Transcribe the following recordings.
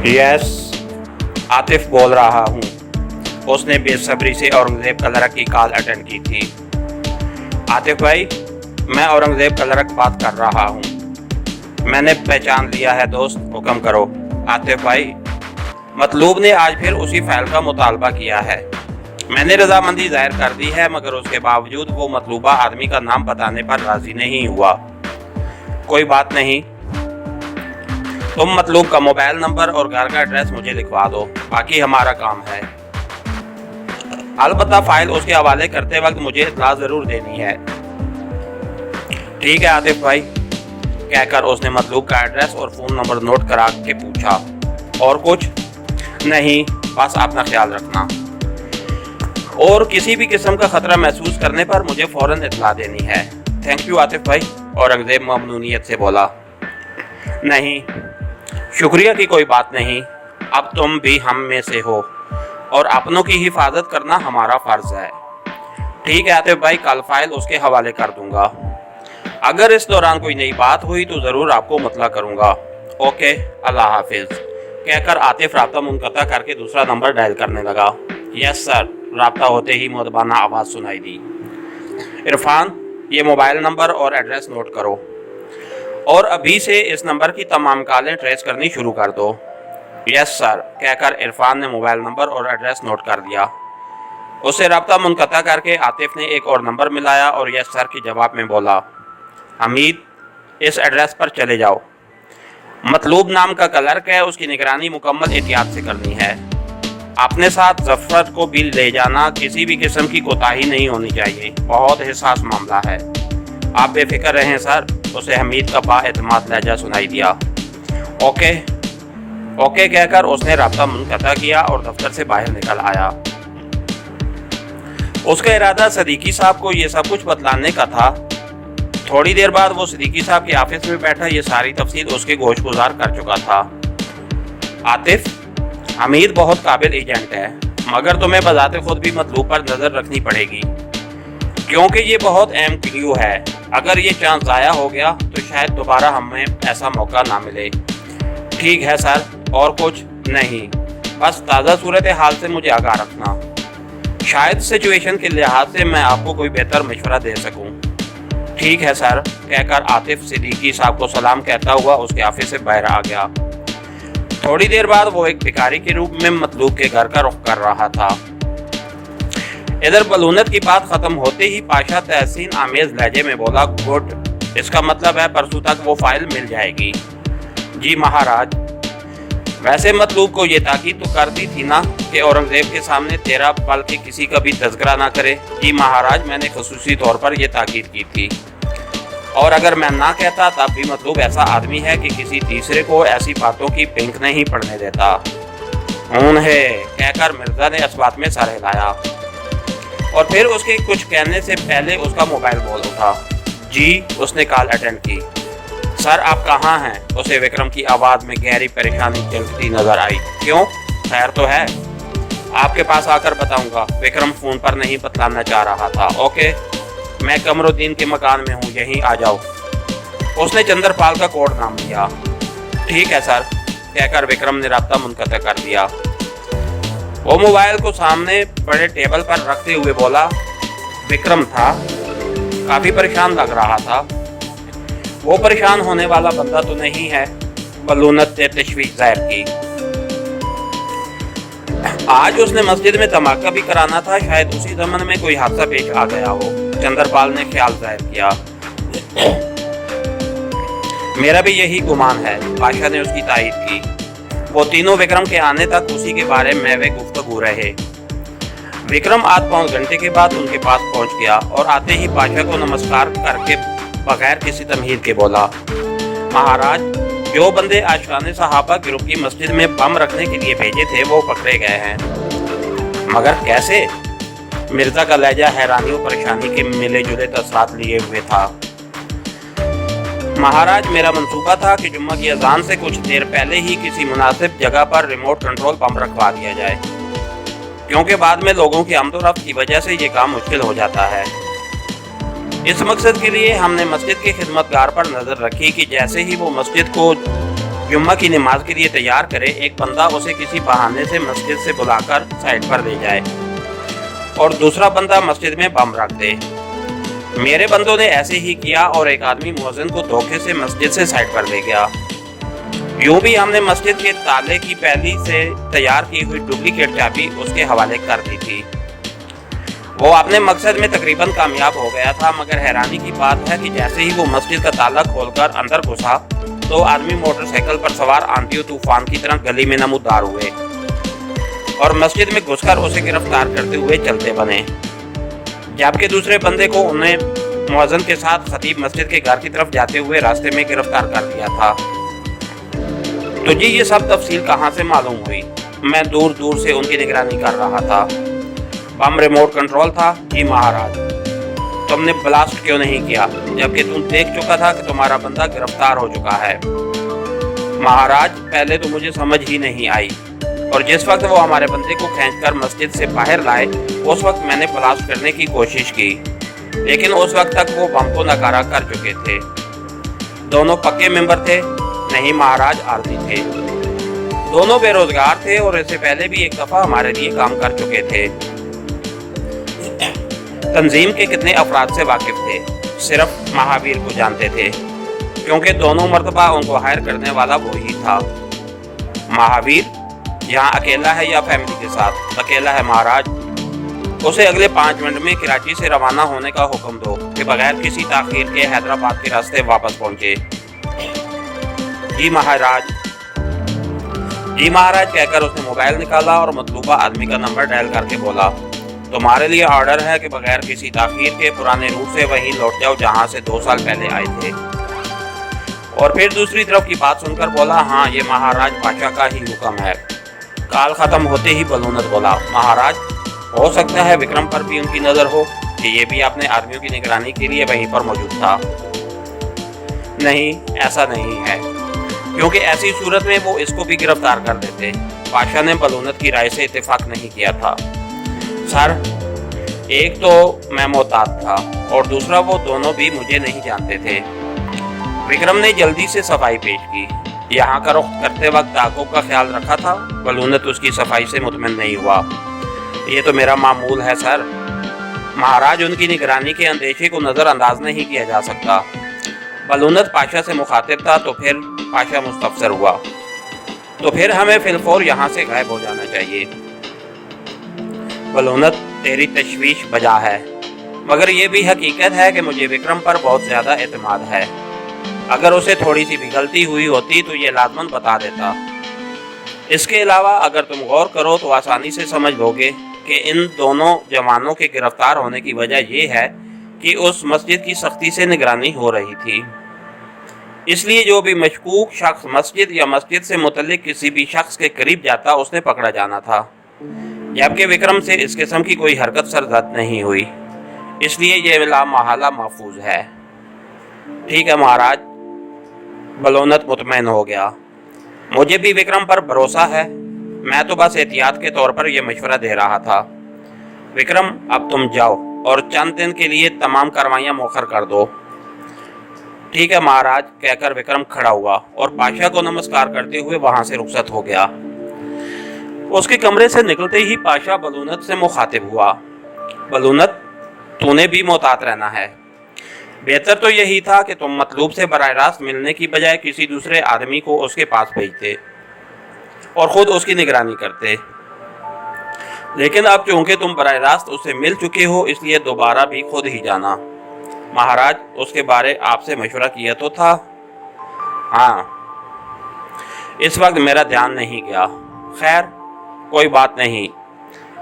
Yes, Atif बोल रहा हूँ। उसने बेसब्री से औरंगजेब कलरक की कॉल अटेंड की थी। आतिफ भाई, मैं औरंगजेब कलरक बात कर रहा हूँ। मैंने पहचान लिया है दोस्त, हुक्म करो। आतिफ भाई, मतलूब ने आज फिर उसी फाइल का मुतालबा किया है। मैंने रजामंदी जाहिर कर दी है, मगर उसके बावजूद वो मतलूबा आदमी का नाम बताने पर राजी नहीं हुआ। कोई बात नहीं, तुम मतलूब का मोबाइल नंबर और घर का एड्रेस मुझे लिखवा दो, बाकी हमारा काम है। अलबत्ता फाइल उसके हवाले करते वक्त मुझे इत्तला जरूर देनी है। ठीक है आतिफ भाई, कहकर उसने मतलूब का एड्रेस और फ़ोन नंबर नोट करा के पूछा। और कुछ नहीं, बस अपना ख्याल रखना और किसी भी किस्म का खतरा महसूस करने पर मुझे फौरन इत्तला देनी है। थैंक यू आतिफ भाई, औरंगजेब ममनूनियत से बोला। नहीं, शुक्रिया की कोई बात नहीं, अब तुम भी हम में से हो और अपनों की हिफाजत करना हमारा फर्ज है। ठीक है आतिफ भाई, कल फाइल उसके हवाले कर दूंगा। अगर इस दौरान कोई नई बात हुई तो ज़रूर आपको मुतला करूंगा। ओके, अल्लाह हाफिज़, कहकर आतिफ राब्ता मुनक़ता करके दूसरा नंबर डायल करने लगा। यस सर, राब्ता होते ही मुअद्दबाना आवाज़ सुनाई दी। इरफान, ये मोबाइल नंबर और एड्रेस नोट करो और अभी से इस नंबर की तमाम कॉलें ट्रेस करनी शुरू कर दो। यस सर, कहकर इरफान ने मोबाइल नंबर और एड्रेस नोट कर दिया। उससे राब्ता मुनक़ता करके आतिफ ने एक और नंबर मिलाया और यस सर के जवाब में बोला, हमीद, इस एड्रेस पर चले जाओ। मतलूब नाम का क्लर्क है, उसकी निगरानी मुकम्मल एहतियात से करनी है। अपने साथ जफर को भी ले जाना, किसी भी किस्म की कोताही नहीं होनी चाहिए, बहुत हिसास मामला है। आप बेफिक्र रहें सर, उसे हमीद का बाएतमाद लहजा सुनाई दिया। ओके ओके कहकर उसने राब्ता मुनक़ता किया और दफ्तर से बाहर निकल आया। उसका इरादा सदीकी साहब को ये सब कुछ बतलाने का था। थोड़ी देर बाद वो सदीकी साहब के ऑफिस में बैठा ये सारी तफसील उसके गोश गुजार कर चुका था। आतिफ, हमीद बहुत काबिल एजेंट है, मगर तुम्हें बजाते खुद भी मतलूब पर नज़र रखनी पड़ेगी, क्योंकि ये बहुत अहम क्लू है। अगर ये चांस ज़ाया हो गया तो शायद दोबारा हमें ऐसा मौका ना मिले। ठीक है सर, और कुछ नहीं, बस ताज़ा सूरत हाल से मुझे आगाह रखना। शायद सिचुएशन के लिहाज से मैं आपको कोई बेहतर मशवरा दे सकूं। ठीक है सर, कहकर आतिफ सिद्दीकी साहब को सलाम कहता हुआ उसके ऑफिस से बाहर आ गया। थोड़ी देर बाद वो एक भिखारी के रूप में मतलूब के घर का रुख कर रहा था। इधर बलूनत की बात खत्म होते ही पाशा तहसीन आमेज लहजे में बोला, गुड, इसका मतलब है परसों तक वो फाइल मिल जाएगी। जी महाराज, वैसे मतलूब को ये ताकीद तो कर दी थी ना कि औरंगजेब के सामने तेरा बल्कि किसी का भी तज़किरा ना करे। जी महाराज, मैंने खुसूसी तौर पर यह ताकीद की थी, और अगर मैं ना कहता तब भी मतलूब ऐसा आदमी है कि किसी तीसरे को ऐसी बातों की पिंक नहीं पड़ने देता। उन्हें कहकर मिर्जा ने इस बात में सर हिलाया और फिर उसके कुछ कहने से पहले उसका मोबाइल बोल उठा। जी, उसने कॉल अटेंड की। सर आप कहाँ हैं? उसे विक्रम की आवाज़ में गहरी परेशानी झलकती नजर आई। क्यों, खैर तो है? आपके पास आकर बताऊंगा। विक्रम फोन पर नहीं बतलाना चाह रहा था। ओके, मैं कमरुद्दीन के मकान में हूँ, यहीं आ जाओ। उसने चंद्रपाल का कोड नाम लिया। ठीक है सर, कहकर विक्रम ने राब्ता मुनक़ता कर दिया। वो मोबाइल को सामने पड़े टेबल पर रखते हुए बोला। विक्रम था, काफ़ी परेशान लग रहा था। वो परेशान होने वाला बंदा तो नहीं है, बलूनत ने तशवीश जाहिर की। आज उसने मस्जिद में धमाका भी कराना था, शायद उसी ज़मन में कोई हादसा पेश आ गया हो। चंद्रपाल ने ख्याल जाहिर किया। मेरा भी यही गुमान है, बादशाह ने उसकी तायीद की। वो तीनों विक्रम के आने तक उसी के बारे में वे गुफ्तगू रहे। विक्रम आध पौन घंटे के बाद उनके पास पहुंच गया और आते ही बादशाह को नमस्कार करके बगैर किसी तमहीद के बोला, महाराज, जो बंदे आशिकाने सहाबा गिरोह की मस्जिद में बम रखने के लिए भेजे थे वो पकड़े गए हैं। मगर कैसे? मिर्जा का लहजा हैरानी और परेशानी के मिले जुले तसरात लिए हुए था। महाराज, मेरा मंसूबा था कि जुम्मा की अजान से कुछ देर पहले ही किसी मुनासिब जगह पर रिमोट कंट्रोल बम रखवा दिया जाए, क्योंकि बाद में लोगों की आमदोरफ्त की वजह से ये काम मुश्किल हो जाता है। इस मकसद के लिए हमने मस्जिद के खिदमतगार पर नज़र रखी कि जैसे ही वो मस्जिद को जुम्मा की नमाज के लिए तैयार करे, एक बंदा उसे किसी बहाने से मस्जिद से बुलाकर साइड पर ले जाए और दूसरा बंदा मस्जिद में बम रख दे। मेरे बंदों ने ऐसे ही किया और एक आदमी मुअज्जिन को धोखे से मस्जिद से साइड पर ले गया। यूं भी हमने मस्जिद के ताले की पहली से तैयार की हुई डुप्लीकेट चाबी उसके हवाले कर दी थी। वो अपने मकसद में तकरीबन कामयाब हो गया था, मगर हैरानी की बात है कि जैसे ही वो मस्जिद का ताला खोलकर अंदर घुसा तो आदमी मोटरसाइकिल पर सवार आंधी तूफान की तरह गली में नमूदार हुए और मस्जिद में घुसकर उसे गिरफ्तार करते हुए चलते बने, जबकि दूसरे बंदे को उन्हें मुअज्जिन के साथ खतीब मस्जिद के घर की तरफ जाते हुए रास्ते में गिरफ्तार कर लिया था। तो जी ये सब तफसील कहाँ से मालूम हुई? मैं दूर दूर से उनकी निगरानी कर रहा था। बम रिमोट कंट्रोल था। जी महाराज, तुमने ब्लास्ट क्यों नहीं किया जबकि तुम देख चुका था कि तुम्हारा बंदा गिरफ्तार हो चुका है? महाराज, पहले तो मुझे समझ ही नहीं आई और जिस वक्त वो हमारे बंदे को खींचकर मस्जिद से बाहर लाए उस वक्त मैंने ब्लास्ट करने की कोशिश की, लेकिन उस वक्त तक वो बम को नकारा कर चुके थे। दोनों पक्के मेंबर थे? नहीं महाराज, आरती थे। दोनों बेरोजगार थे और इससे पहले भी एक दफा हमारे लिए काम कर चुके थे। तंजीम के कितने अफराद से वाकिफ थे? सिर्फ महावीर को जानते थे, क्योंकि दोनों मर्तबा उनको हायर करने वाला वो ही था। महावीर यहाँ अकेला है या फैमिली के साथ? अकेला है महाराज। उसे अगले 5 मिनट में कराची से रवाना होने का हुक्म दो कि बगैर किसी ताखीर के हैदराबाद के रास्ते वापस पहुँचे। जी महाराज। जी महाराज कहकर उसने मोबाइल निकाला और मतलूबा आदमी का नंबर डायल करके बोला, तुम्हारे लिए ऑर्डर है कि बगैर किसी ताखीर के पुराने रूट से वहीं लौट जाओ जहां से 2 साल पहले आए थे। और फिर दूसरी तरफ की बात सुनकर बोला, हाँ ये महाराज पाशा का ही हुक्म है। काल खत्म होते ही बलूनत बोला, महाराज हो सकता है विक्रम पर भी उनकी नजर हो कि ये भी अपने आदमियों की निगरानी के लिए वहीं पर मौजूद था। नहीं, ऐसा नहीं है, क्योंकि ऐसी सूरत में वो इसको भी गिरफ्तार कर देते। पाशा ने बलूनत की राय से इत्तेफाक नहीं किया था। सर, एक तो मैं मोहतात था और दूसरा वो दोनों भी मुझे नहीं जानते थे। विक्रम ने जल्दी से सफाई पेश की। यहाँ का रुख करते वक्त ताक़ुब का ख्याल रखा था। बलूनत उसकी सफाई से मुतमिन नहीं हुआ। ये तो मेरा मामूल है सर। महाराज, उनकी निगरानी के अंदेशे को नज़रअंदाज नहीं किया जा सकता। बलूनत पाशा से मुखातिब था तो फिर पाशा मुस्तफसर हुआ, तो फिर हमें फिलफौर यहाँ से गायब हो जाना चाहिए। बलूनत, तेरी तशवीश बजा है, मगर ये भी हकीकत है कि मुझे विक्रम पर बहुत ज़्यादा एतमाद है। अगर उसे थोड़ी सी भी गलती हुई होती तो ये लाजमन बता देता। इसके अलावा अगर तुम गौर करो तो आसानी से समझ लोगे कि इन दोनों जवानों के गिरफ्तार होने की वजह यह है कि उस मस्जिद की सख्ती से निगरानी हो रही थी। इसलिए जो भी मशकूक शख्स मस्जिद या मस्जिद से मुतल्लिक किसी भी शख्स के करीब जाता उसने पकड़ा जाना था, जबकि विक्रम से इस किस्म की कोई हरकत सरजद नहीं हुई। इसलिए यह लामहला महफूज है। ठीक है महाराज। बलूनत मुतमईन हो गया। मुझे भी विक्रम पर भरोसा है। मैं तो बस एहतियात के तौर पर यह मशवरा दे रहा था। विक्रम, अब तुम जाओ और चंद दिन के लिए तमाम कार्रवाइयाँ मौखर कर दो। ठीक है महाराज कहकर विक्रम खड़ा हुआ और पाशा को नमस्कार करते हुए वहां से रुखसत हो गया। उसके कमरे से निकलते ही पाशा बलूनत से मुखातिब हुआ। बलूनत, तूने भी मोहतात रहना है। बेहतर तो यही था कि तुम मतलूब से बराह रास्त मिलने की बजाय किसी दूसरे आदमी को उसके पास भेजते और खुद उसकी निगरानी करते। लेकिन अब चूंकि तुम बराह रास्त उससे मिल चुके हो, इसलिए दोबारा भी खुद ही जाना। महाराज, उसके बारे आपसे मशवरा किया तो था। हाँ, इस वक्त मेरा ध्यान नहीं गया। खैर, कोई बात नहीं।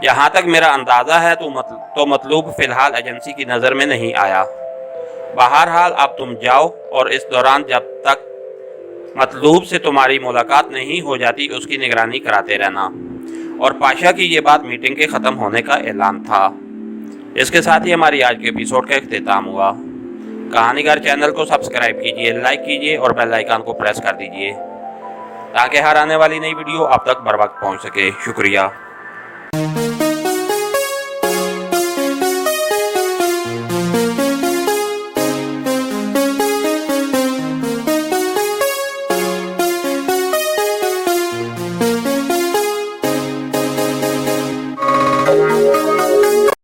जहाँ तक मेरा अंदाज़ा है तो मतलूब फ़िलहाल एजेंसी की नज़र में नहीं आया। बहरहाल अब तुम जाओ और इस दौरान जब तक मतलूब से तुम्हारी मुलाकात नहीं हो जाती उसकी निगरानी कराते रहना। और पाशा की ये बात मीटिंग के ख़त्म होने का ऐलान था। इसके साथ ही हमारी आज के एपिसोड का इख्तिताम हुआ। कहानीगर चैनल को सब्सक्राइब कीजिए, लाइक कीजिए और बेल आइकन को प्रेस कर दीजिए ताकि हर आने वाली नई वीडियो आप तक बर वक्त पहुँच सके। शुक्रिया।